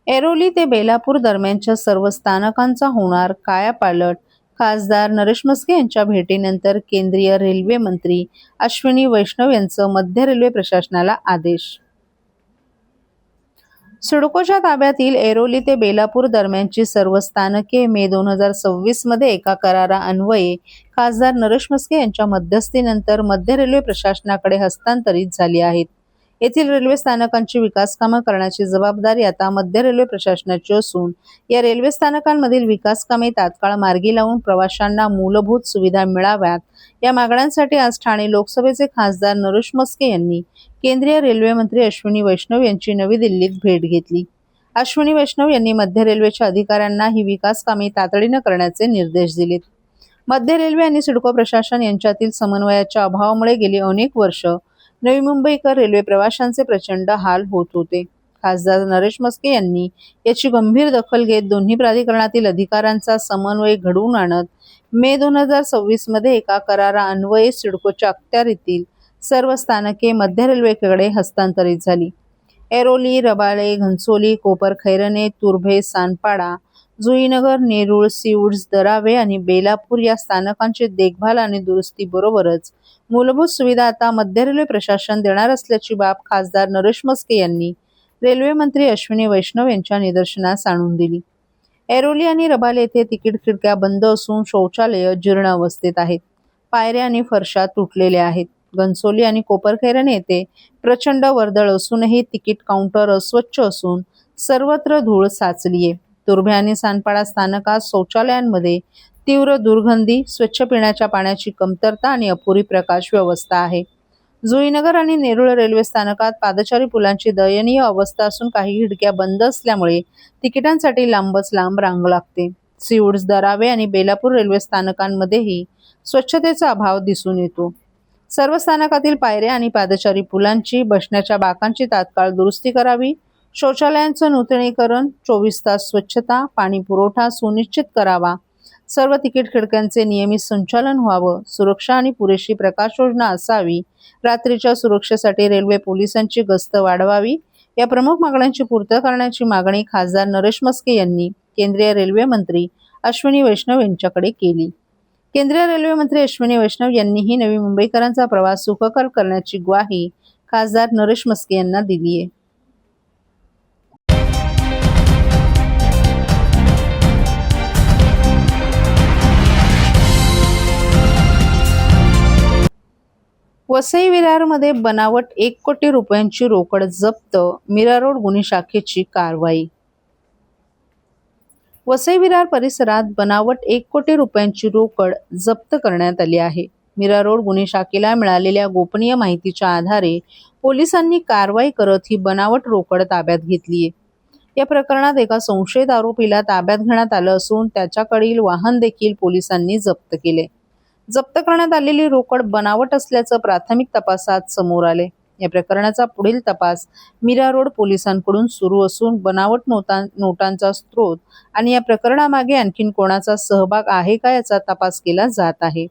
ऐरोली ते बेलापूर दरम्यानच्या सर्व स्थानकांचा होणार कायापालट. खासदार नरेश म्हस्के यांच्या भेटीनंतर केंद्रीय रेल्वे मंत्री अश्विनी वैष्णव यांचं मध्य रेल्वे प्रशासनाला आदेश. सिडकोच्या ताब्यातील ऐरोली ते बेलापूर दरम्यानची सर्व स्थानके मे 2026 मध्ये एका कराराअन्वये खासदार नरेश म्हस्के यांच्या मध्यस्थीनंतर मध्य रेल्वे प्रशासनाकडे हस्तांतरित झाली आहेत. येथील रेल्वे स्थानकांची विकासकामं करण्याची जबाबदारी आता मध्य रेल्वे प्रशासनाची असून या रेल्वे स्थानकांमधील विकासकामे तात्काळ मार्गी लावून प्रवाशांना मूलभूत सुविधा मिळाव्यात या मागण्यांसाठी आज ठाणे लोकसभेचे खासदार नरेश म्हस्के यांनी केंद्रीय रेल्वे मंत्री अश्विनी वैष्णव यांची नवी दिल्लीत भेट घेतली. अश्विनी वैष्णव यांनी मध्य रेल्वेच्या अधिकाऱ्यांना ही विकास कामे तातडीनं करण्याचे निर्देश दिलेत. मध्य रेल्वे आणि सिडको प्रशासन यांच्यातील समन्वयाच्या अभावामुळे गेली अनेक वर्ष नवी मुंबईकर रेल्वे प्रवाशांचे प्रचंड हाल होत होते. खासदार नरेश म्हस्के यांनी याची गंभीर दखल घेत दोन्ही प्राधिकरणातील अधिकाऱ्यांचा समन्वय घडवून आणत मे 2026 मध्ये एका कराराअन्वये सिडकोच्या अखत्यारीतील सर्व स्थानके मध्य रेल्वेकडे हस्तांतरित झाली. ऐरोली, रबाळे, घनसोली, कोपरखैरणे, तुर्भे, सानपाडा, जुईनगर, नेरूळ, सिऊड्स, दरावे आणि बेलापूर या स्थानकांची देखभाल आणि दुरुस्तीबरोबरच मूलभूत सुविधा आता मध्य रेल्वे प्रशासन देणार असल्याची बाब खासदार नरेश म्हस्के यांनी रेल्वे मंत्री अश्विनी वैष्णव यांच्या निदर्शनास आणून दिली. ऐरोली आणि रबाले येथे तिकीट खिडक्या बंद असून शौचालय जीर्ण अवस्थेत आहेत. पायऱ्या आणि फरशा तुटलेल्या आहेत. घनसोली आणि कोपरखैरणे येथे प्रचंड वर्दळ असूनही तिकीट काउंटर अस्वच्छ असून सर्वत्र धूळ साचलीये. तुर्भे आणि सानपाडा स्थानकात शौचालयांमध्ये तीव्र दुर्गंधी, स्वच्छ पिण्याच्या पाण्याची कमतरता आणि अपुरी प्रकाश व्यवस्था आहे. जुईनगर आणि नेरूळ रेल्वे स्थानकात पादचारी पुलांची दयनीय अवस्था असून काही खिडक्या बंद असल्यामुळे तिकिटांसाठी लांबच लांब रांग लागते. सिऊड्स, दरावे आणि बेलापूर रेल्वे स्थानकांमध्येही स्वच्छतेचा अभाव दिसून येतो. सर्व स्थानकातील पायऱ्या आणि पादचारी पुलांची, बसण्याच्या बाकांची तात्काळ दुरुस्ती करावी. शौचालयांचं नूतनीकरण, 24 तास स्वच्छता, पाणी पुरवठा सुनिश्चित करावा. सर्व तिकीट खिडक्यांचे नियमित संचालन व्हावं. सुरक्षा आणि पुरेशी प्रकाश योजना असावी. रात्रीच्या सुरक्षेसाठी रेल्वे पोलिसांची गस्त वाढवावी. या प्रमुख मागण्यांची पूर्तता करण्याची मागणी खासदार नरेश म्हस्के यांनी केंद्रीय रेल्वे मंत्री अश्विनी वैष्णव यांच्याकडे केली. केंद्रीय रेल्वे मंत्री अश्विनी वैष्णव यांनीही नवी मुंबईकरांचा प्रवास सुखकर करण्याची ग्वाही खासदार नरेश म्हस्के यांना दिली आहे. वसई विरारमध्ये बनावट 1 कोटी रुपयांची रोकड जप्त, मीरा रोड गुन्हे शाखेची कारवाई. वसई विरार परिसरात बनावट 1 कोटी रुपयांची रोकड जप्त करण्यात आली आहे. मीरा रोड गुन्हे शाखेला मिळालेल्या गोपनीय माहितीच्या आधारे पोलिसांनी कारवाई करत ही बनावट रोकड ताब्यात घेतलीय. या प्रकरणात एका संशयित आरोपीला ताब्यात घेण्यात आलं असून त्याच्याकडील वाहन देखील पोलिसांनी जप्त केले. जप्त करण्यात आलेली रोकड बनावट असल्याचं प्राथमिक तपासात समोर आले. या प्रकरणाचा पुढील तपास मीरा रोड पोलिसांकडून सुरू असून बनावट नोटांचा स्रोत आणि या प्रकरणामागे आणखीन कोणाचा सहभाग आहे का याचा तपास केला जात आहे.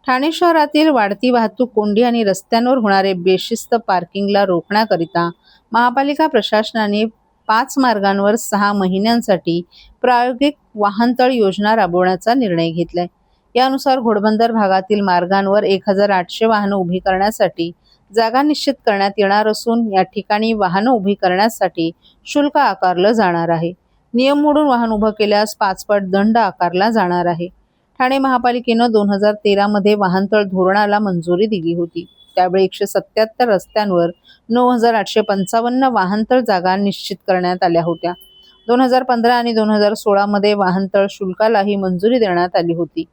ठाणे शहरातील वाढती वाहतूक कोंडी आणि रस्त्यांवर होणारे बेशिस्त पार्किंगला रोखण्याकरिता महापालिका प्रशासनाने 5 मार्गांवर 6 महिन्यांसाठी प्रायोगिक वाहनतळ योजना राबवण्याचा निर्णय घेतलाय. यानुसार घोडबंदर भागातील मार्गांवर 1800 वाहनं उभी करण्यासाठी जागा निश्चित करण्यात येणार असून या ठिकाणी वाहनं उभी करण्यासाठी शुल्क आकारलं जाणार आहे. नियम मोडून वाहन उभं केल्यास 5 पट दंड आकारला जाणार आहे. ठाणे महापालिकेनं 2013 मध्ये वाहनतळ धोरणाला मंजुरी दिली होती. त्यावेळी 177 रस्त्यांवर 9855 वाहनतळ जागा निश्चित करण्यात आल्या होत्या. 2015 आणि 2016 मध्ये वाहनतळ शुल्कालाही मंजुरी देण्यात आली होती.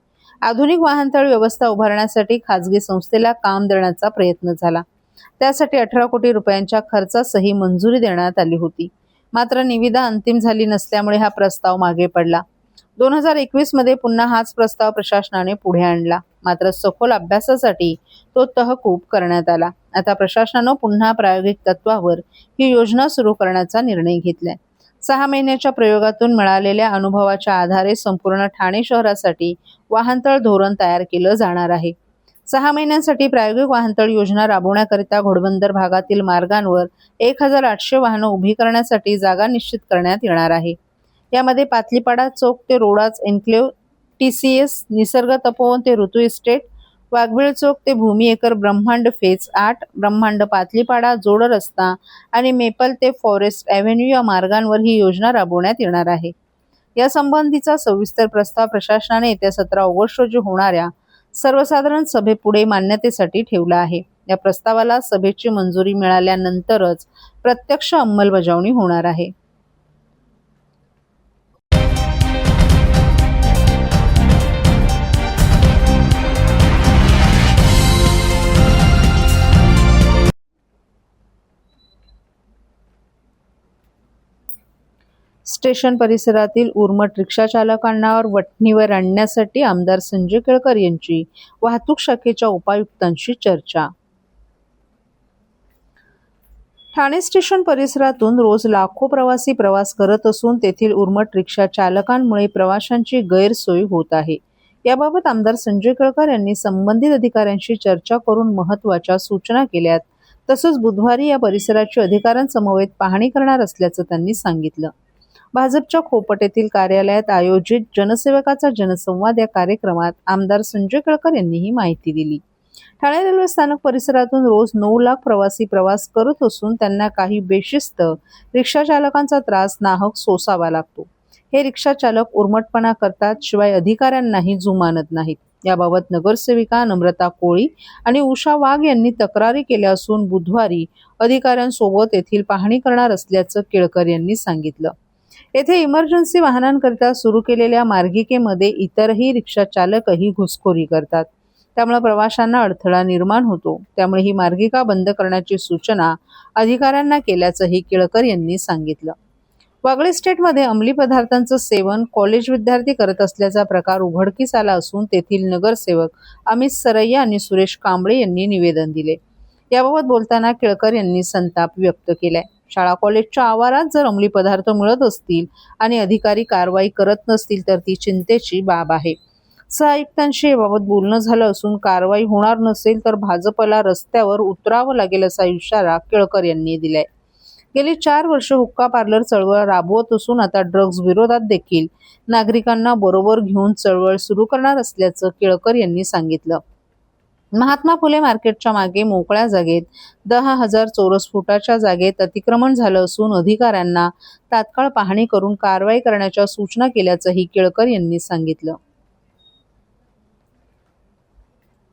आधुनिक वाहनतळ व्यवस्था उभारण्यासाठी खासगी संस्थेला काम देण्याचा प्रयत्न झाला. त्यासाठी 18 कोटी रुपयांच्या खर्चासही मंजुरी देण्यात आली होती. मात्र निविदा अंतिम झाली नसल्यामुळे हा प्रस्ताव मागे पडला. 2021 मध्ये पुन्हा हाच प्रस्ताव प्रशासनाने पुढे आणला. मात्र सखोल अभ्यासासाठी तो तहकूब करण्यात आला. आता प्रशासनानं पुन्हा प्रायोगिक तत्वावर ही योजना सुरू करण्याचा निर्णय घेतलाय. 6 महिन्याच्या प्रयोगातून मिळालेल्या अनुभवाच्या आधारे संपूर्ण ठाणे शहरासाठी वाहनतळ धोरण तयार केलं जाणार आहे. 6 महिन्यांसाठी प्रायोगिक वाहनतळ योजना राबवण्याकरिता घोडबंदर भागातील मार्गांवर 1800 वाहनं उभी करण्यासाठी जागा निश्चित करण्यात येणार आहे. यामध्ये पातलीपाडा चौक ते रोडाच एन्क्लेव्ह, TCS, निसर्ग तपोवन ते ऋतू इस्टेट, वाघबीळ चौक ते भूमी एकर, ब्रह्मांड फेज 8, ब्रह्मांड पातलीपाडा जोड रस्ता आणि मेपल ते फॉरेस्ट ॲव्हेन्यू या मार्गांवर ही योजना राबवण्यात येणार आहे. यासंबंधीचा सविस्तर प्रस्ताव प्रशासनाने येत्या 17 ऑगस्ट रोजी होणाऱ्या सर्वसाधारण सभेपुढे मान्यतेसाठी ठेवला आहे. या प्रस्तावाला सभेची मंजुरी मिळाल्यानंतरच प्रत्यक्ष अंमलबजावणी होणार आहे. स्टेशन परिसरातील उर्मट रिक्षा चालकांना वठणीवर आणण्यासाठी आमदार संजय केळकर यांची वाहतूक शाखेच्या उपायुक्तांशी चर्चा. ठाणे स्टेशन परिसरातून रोज लाखो प्रवासी प्रवास करत असून तेथील उर्मट रिक्षा चालकांमुळे प्रवाशांची गैरसोय होत आहे. याबाबत आमदार संजय केळकर यांनी संबंधित अधिकाऱ्यांशी चर्चा करून महत्त्वाच्या सूचना केल्यात. तसंच बुधवारी या परिसराची अधिकाऱ्यांसमवेत पाहणी करणार असल्याचं त्यांनी सांगितलं. भाजपच्या खोपट येथील कार्यालयात आयोजित जनसेवकाचा जनसंवाद या कार्यक्रमात आमदार संजय केळकर यांनी ही माहिती दिली. ठाणे रेल्वे स्थानक परिसरातून रोज 9 लाख प्रवासी प्रवास करत असून त्यांना काही बेशिस्त रिक्षा चालकांचा त्रास नाहक सोसावा लागतो. हे रिक्षा चालक उर्मटपणा करतात, शिवाय अधिकाऱ्यांनाही जुमानत नाहीत. याबाबत नगरसेविका नम्रता कोळी आणि उषा वाघ यांनी तक्रारी केल्या असून बुधवारी अधिकाऱ्यांसोबत येथील पाहणी करणार असल्याचं केळकर यांनी सांगितलं. येथे इमर्जन्सी वाहनांकरिता सुरू केलेल्या मार्गिकेमध्ये इतरही रिक्षा चालकही घुसखोरी करतात. त्यामुळे प्रवाशांना अडथळा निर्माण होतो. त्यामुळे ही मार्गिका बंद करण्याची सूचना अधिकाऱ्यांना केल्याचंही केळकर यांनी सांगितलं. वागळे स्टेटमध्ये अंमली पदार्थांचं सेवन कॉलेज विद्यार्थी करत असल्याचा प्रकार उघडकीस आला असून तेथील नगरसेवक अमित सरैया आणि सुरेश कांबळे यांनी निवेदन दिले. याबाबत बोलताना केळकर यांनी संताप व्यक्त केलाय. शाळा कॉलेजच्या आवारात जर अंमली पदार्थ मिळत असतील आणि अधिकारी कारवाई करत नसतील तर ती चिंतेची बाब आहे. सहआयुक्तांशी याबाबत बोलणं झालं असून कारवाई होणार नसेल तर भाजपला रस्त्यावर उतरावं लागेल असा इशारा केळकर यांनी दिलाय. गेली 4 वर्ष हुक्का पार्लर चळवळ राबवत असून आता ड्रग्ज विरोधात देखील नागरिकांना बरोबर घेऊन चळवळ सुरू करणार असल्याचं केळकर यांनी सांगितलं. महात्मा फुले मार्केटच्या मागे मोकळ्या जागेत 10,000 चौरस फुटाच्या जागेत अतिक्रमण झालं असून अधिकाऱ्यांना तात्काळ पाहणी करून कारवाई करण्याच्या सूचना केल्याचंही केळकर यांनी सांगितलं.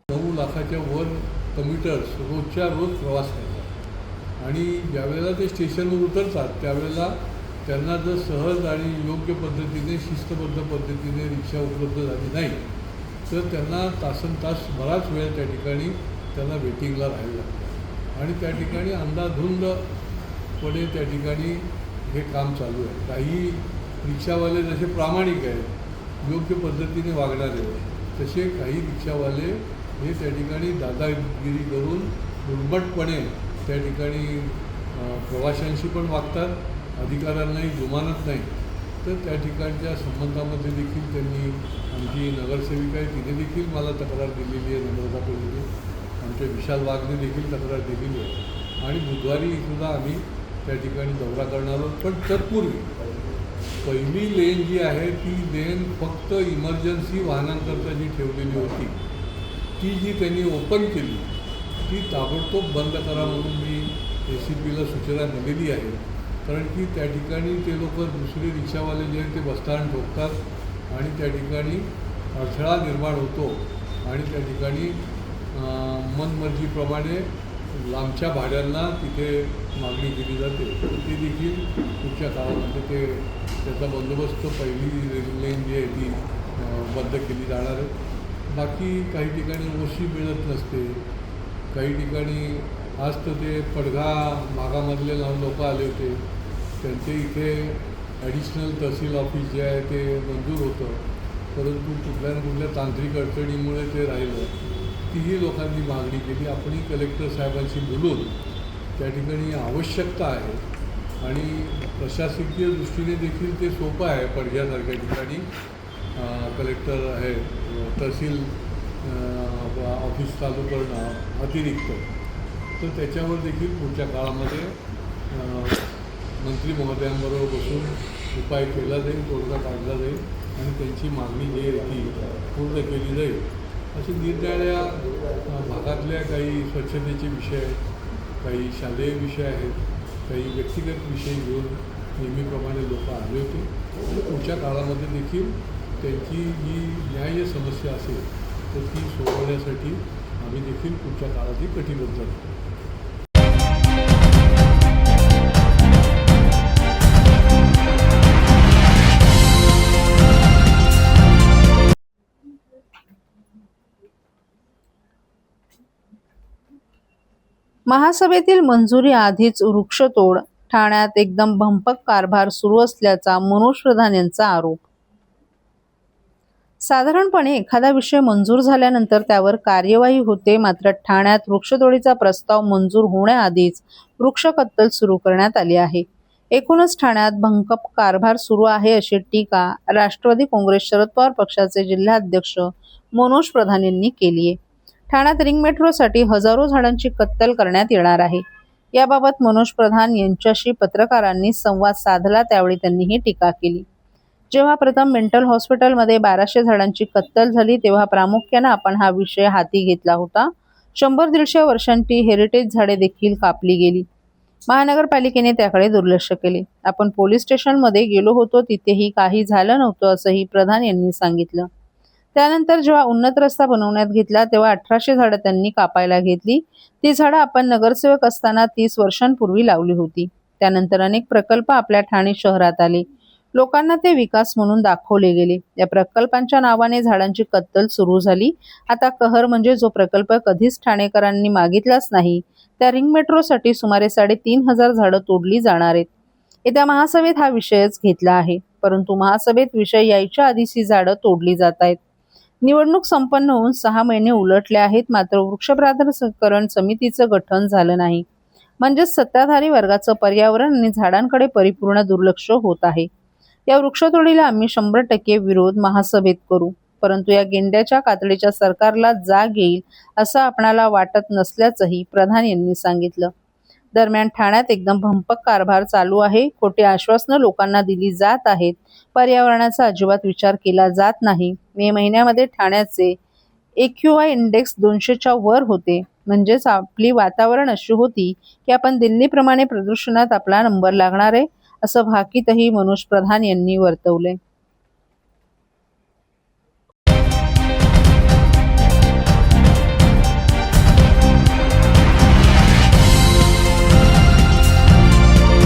9 लाखाच्या वर कम्युटर्स रोजच्या रोज प्रवास करतात आणि ज्यावेळेला ते स्टेशनवर उतरतात त्यावेळेला त्यांना जर सहज आणि योग्य पद्धतीने शिस्तबद्ध पद्धतीने रिक्षा उपलब्ध झाली नाही तर त्यांना तासनतास बराच वेळ त्या ठिकाणी त्यांना वेटिंगला राहायला लागतं आणि त्या ठिकाणी अंधाधुंदपणे त्या ठिकाणी हे काम चालू आहे. काही रिक्षावाले जसे प्रामाणिक आहेत, योग्य पद्धतीने वागणारे, तसे काही रिक्षावाले हे त्या ठिकाणी दादागिरी करून उर्मटपणे त्या ठिकाणी प्रवाशांशी पण वागतात, अधिकाऱ्यांनाही जुमानत नाही. तर त्या ठिकाणच्या संबंधामध्ये देखील त्यांनी आमची नगरसेविका आहे तिने देखील मला तक्रार दिलेली आहे, नम्रता कोळीने, आमच्या विशाल वाघने देखील तक्रार दिलेली आहे आणि बुधवारी सुद्धा आम्ही त्या ठिकाणी दौरा करणार आहोत. पण तत्पूर्वी पहिली लेन जी आहे ती लेन फक्त इमर्जन्सी वाहनांकरता जी ठेवलेली होती ती जी त्यांनी ओपन केली ती ताबडतोब बंद करा म्हणून मी ACPला सूचना दिलेली आहे. कारण की त्या ठिकाणी ते लोक दुसरे रिक्षावाले जे आहेत ते बस्तान ठोकतात आणि त्या ठिकाणी अडथळा निर्माण होतो आणि त्या ठिकाणी मनमर्जीप्रमाणे लांबच्या भाड्यांना तिथे मागणी केली जाते. ते देखील पुढच्या काळामध्ये त्याचा बंदोबस्त पहिली लेन जी आहे ती बंद केली जाणार आहे. बाकी काही ठिकाणी ओशी मिळत नसते, काही ठिकाणी आज तर ते पडघा भागामधले लोक आले होते त्यांचे इथे ॲडिशनल तहसील ऑफिस जे आहे ते मंजूर होतं, परंतु कुठल्या ना कुठल्या तांत्रिक अडचणीमुळे ते राहिलं कितीही लोकांनी मागणी केली, आपणही कलेक्टर साहेबांशी बोलून त्या ठिकाणी आवश्यकता आहे आणि प्रशासकीय दृष्टीने देखील ते सोपं आहे. पडघ्यासारख्या ठिकाणी कलेक्टर आहे, तहसील ऑफिस चालू करणं अतिरिक्त, तर त्याच्यावर देखील पुढच्या काळामध्ये मंत्री महोदयांबरोबर बसून उपाय केला जाईल, तोडगा काढला जाईल आणि त्यांची मागणी जी आहे ती पूर्ण केली जाईल. असे निरनिराळ्या भागातल्या काही स्वच्छतेचे विषय आहेत, काही शालेय विषय आहेत, काही व्यक्तिगत विषय घेऊन नेहमीप्रमाणे लोक आले होते आणि पुढच्या काळामध्ये देखील त्यांची जी न्याय्य समस्या असेल तर ती सोडवण्यासाठी आम्ही देखील पुढच्या काळातही कटिबद्ध आहोत. महासभेतील मंजुरी आधीच वृक्षतोड, ठाण्यात एकदम भंपक कारभार सुरू असल्याचा मनोज प्रधान यांचा आरोप. साधारणपणे एखादा विषय मंजूर झाल्यानंतर त्यावर कार्यवाही होते, मात्र ठाण्यात वृक्षतोडीचा प्रस्ताव मंजूर होण्याआधीच वृक्ष कत्तल सुरू करण्यात आली आहे. एकूणच ठाण्यात भंपक कारभार सुरू आहे अशी टीका राष्ट्रवादी काँग्रेस शरद पवार पक्षाचे जिल्हाध्यक्ष मनोज प्रधान यांनी केली आहे. ठाण्यात रिंग मेट्रोसाठी हजारो झाडांची कत्तल करण्यात येणार आहे. याबाबत मनोज प्रधान यांच्याशी पत्रकारांनी संवाद साधला, त्यावेळी त्यांनी ही टीका केली. जेव्हा प्रथम मेंटल हॉस्पिटलमध्ये 1200 झाडांची कत्तल झाली तेव्हा प्रामुख्याने आपण हा विषय हाती घेतला होता. 100-150 वर्षांची हेरिटेज झाडे देखील कापली गेली. महानगरपालिकेने त्याकडे दुर्लक्ष केले. आपण पोलीस स्टेशनमध्ये गेलो होतो, तिथेही काही झालं नव्हतं असंही प्रधान यांनी सांगितलं. त्यानंतर जेव्हा उन्नत रस्ता बनवण्यात घेतला तेव्हा 1800 झाडं त्यांनी कापायला घेतली. ती झाडं आपण नगरसेवक असताना 30 वर्षांपूर्वी लावली होती. त्यानंतर अनेक प्रकल्प आपल्या ठाणे शहरात आले. लोकांना ते विकास म्हणून दाखवले गेले. या प्रकल्पांच्या नावाने झाडांची कत्तल सुरू झाली. आता कहर म्हणजे जो प्रकल्प कधीच ठाणेकरांनी मागितलाच नाही, त्या रिंग मेट्रोसाठी सुमारे 3500 झाडं तोडली जाणार आहेत. येत्या महासभेत हा विषयच घेतला आहे, परंतु महासभेत विषय यायच्या आधीच ही झाडं तोडली जात आहेत. निवडणूक संपन्न होऊन 6 महिने उलटले आहेत, मात्र वृक्षप्राधिकरण समितीचं गठन झालं नाही. म्हणजेच सत्ताधारी वर्गाचं पर्यावरण आणि झाडांकडे परिपूर्ण दुर्लक्ष होत आहे. या वृक्षतोडीला आम्ही 100% विरोध महासभेत करू, परंतु या गेंड्याच्या कातडीच्या सरकारला जाग येईल असं आपणाला वाटत नसल्याचंही प्रधान यांनी सांगितलं. दरम्यान ठाण्यात एकदम भंपक कारभार चालू आहे. खोटी आश्वासनं लोकांना दिली जात आहेत. पर्यावरणाचा अजिबात विचार केला जात नाही. मे महिन्यामध्ये ठाण्याचे AQI इंडेक्स 200च्या वर होते. म्हणजेच आपली वातावरण अशी होती की आपण दिल्लीप्रमाणे प्रदूषणात आपला नंबर लागणार आहे, असं भाकीतही मनोज प्रधान यांनी वर्तवले.